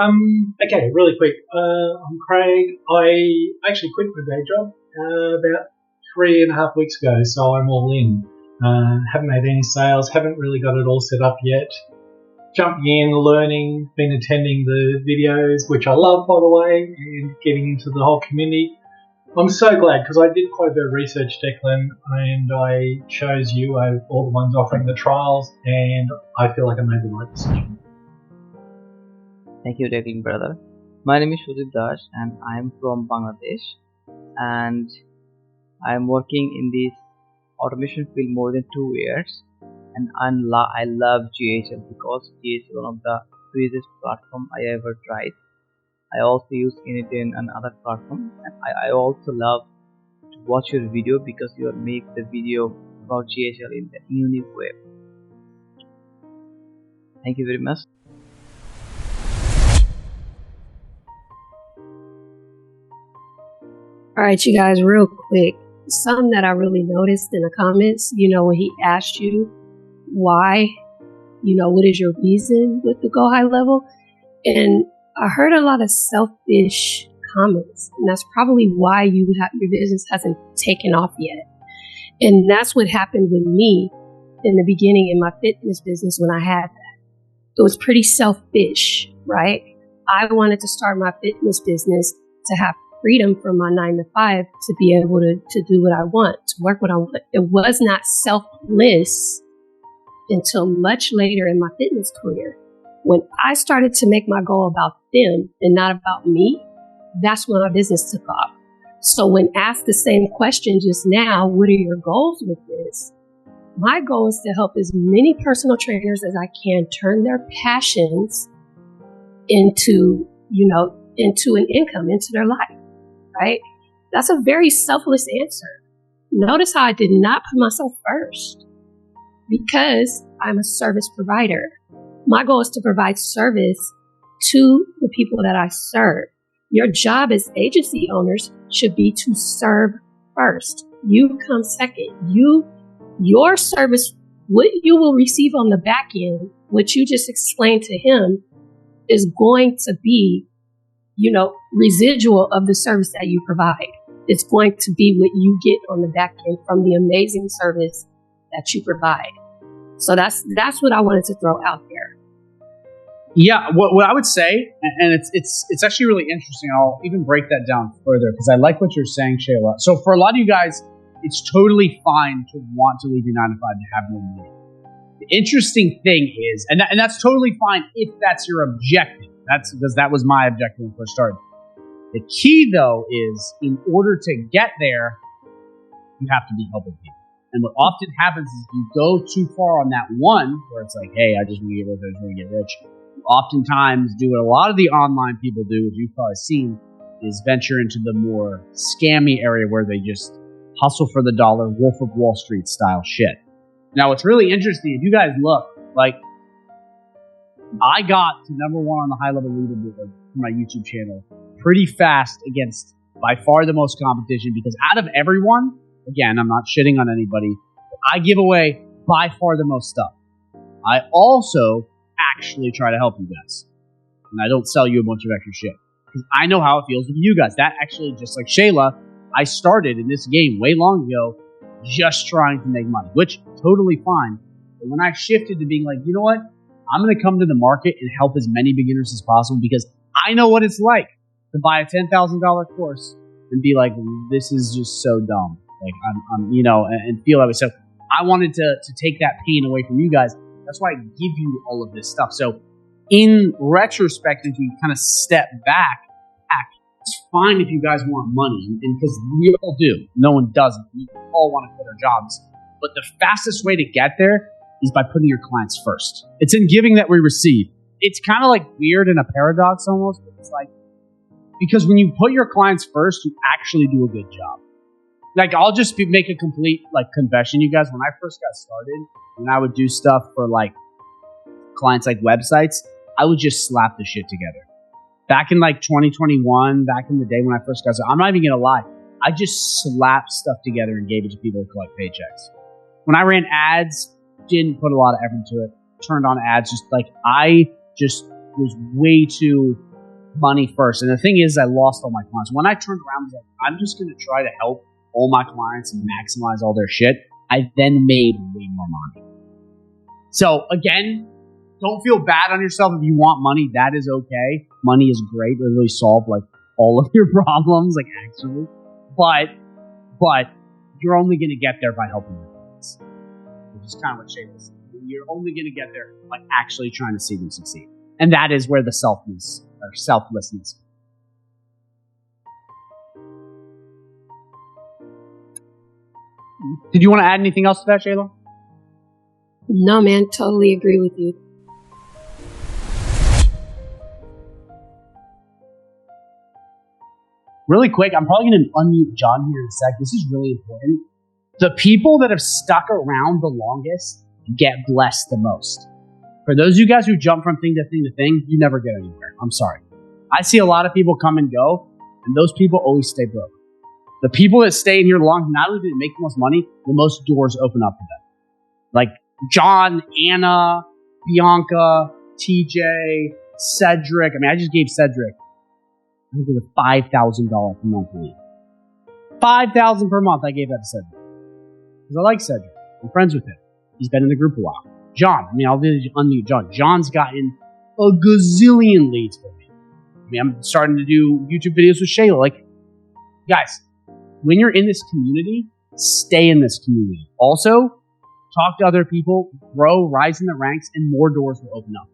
Okay, really quick. I'm Craig. I actually quit my day job about 3.5 weeks ago, so I'm all in. Haven't made any sales, haven't really got it all set up yet. Jumping in, learning, been attending the videos, which I love, by the way, and getting into the whole community. I'm so glad because I did quite a bit of research, Declan, and I chose you over all the ones offering the trials, and I feel like I made the right decision. Thank you, Declan, brother. My name is Sudip Das, and I am from Bangladesh, and I am working in this automation field more than 2 years, and I love GHL because GHL is one of the easiest platform I ever tried. I also use Anything and other platform, and I also love to watch your video because you make the video about GHL in a unique way. Thank you very much. All right, you guys, real quick. Something that I really noticed in the comments, when he asked you why, what is your reason with the Go High Level? And I heard a lot of selfish comments, and that's probably why your business hasn't taken off yet. And that's what happened with me in the beginning in my fitness business when I had that. It was pretty selfish, right? I wanted to start my fitness business to have freedom from my 9 to 5 to be able to do what I want, to work what I want. It was not selfless until much later in my fitness career. When I started to make my goal about them and not about me, that's when my business took off. So when asked the same question just now, what are your goals with this? My goal is to help as many personal trainers as I can turn their passions into an income, into their life. Right? That's a very selfless answer. Notice how I did not put myself first because I'm a service provider. My goal is to provide service to the people that I serve. Your job as agency owners should be to serve first. You come second. Your service, what you will receive on the back end, what you just explained to him, is going to be residual of the service that you provide. It's going to be what you get on the back end from the amazing service that you provide. So that's what I wanted to throw out there. Yeah, what I would say, and it's actually really interesting. I'll even break that down further because I like what you're saying, Shayla. So for a lot of you guys, it's totally fine to want to leave your 9 to 5 to have more money. The interesting thing is, and that's totally fine if that's your objective. That's because that was my objective when I first started. The key, though, is in order to get there, you have to be helping people. And what often happens is you go too far on that one, where it's like, hey, I just want to get rich, I just want to get rich. You oftentimes do what a lot of the online people do, as you've probably seen, is venture into the more scammy area where they just hustle for the dollar, Wolf of Wall Street style shit. Now, what's really interesting, if you guys look, like, I got to number 1 on the high level leaderboard for my YouTube channel pretty fast against by far the most competition because out of everyone, again, I'm not shitting on anybody, but I give away by far the most stuff. I also actually try to help you guys. And I don't sell you a bunch of extra shit because I know how it feels with you guys. That actually, just like Shayla, I started in this game way long ago just trying to make money, which totally fine. But when I shifted to being like, you know what? I'm going to come to the market and help as many beginners as possible because I know what it's like to buy a $10,000 course and be like, this is just so dumb. Like, I'm and feel that way. So I wanted to take that pain away from you guys. That's why I give you all of this stuff. So in retrospect, if you kind of step back, it's fine if you guys want money. And because we all do. No one doesn't. We all want to quit our jobs. But the fastest way to get there is by putting your clients first. It's in giving that we receive. It's kind of like weird and a paradox almost, but it's like, because when you put your clients first, you actually do a good job. Like, I'll just make a complete, confession, you guys. When I first got started, when I would do stuff for, clients, websites, I would just slap the shit together. Back in, 2021, back in the day when I first got started, I'm not even going to lie. I just slapped stuff together and gave it to people to collect paychecks. When I ran ads, didn't put a lot of effort into it. Turned on ads, I just was way too money first. And the thing is, I lost all my clients. When I turned around, I was like, I'm just going to try to help all my clients and maximize all their shit. I then made way more money. So again, don't feel bad on yourself if you want money. That is okay. Money is great. It'll really solve like all of your problems, like actually. But you're only going to get there by helping your clients, which is kind of what Shayla said. You're only going to get there by actually trying to see them succeed. And that is where the selflessness. Did you want to add anything else to that, Shayla? No, man, totally agree with you. Really quick, I'm probably going to unmute John here in a sec. This is really important. The people that have stuck around the longest get blessed the most. For those of you guys who jump from thing to thing to thing, you never get anywhere. I'm sorry. I see a lot of people come and go, and those people always stay broke. The people that stay in here long, not only do they make the most money, the most doors open up for them. Like John, Anna, Bianca, TJ, Cedric. I mean, I just gave Cedric, I think it was $5,000 per month leave. $5,000 per month I gave that to Cedric. Because I like Cedric. I'm friends with him. He's been in the group a while. John, I mean, I'll unmute John. John's gotten a gazillion leads for me. I mean, I'm starting to do YouTube videos with Shayla. Like, guys, when you're in this community, stay in this community. Also, talk to other people, grow, rise in the ranks, and more doors will open up.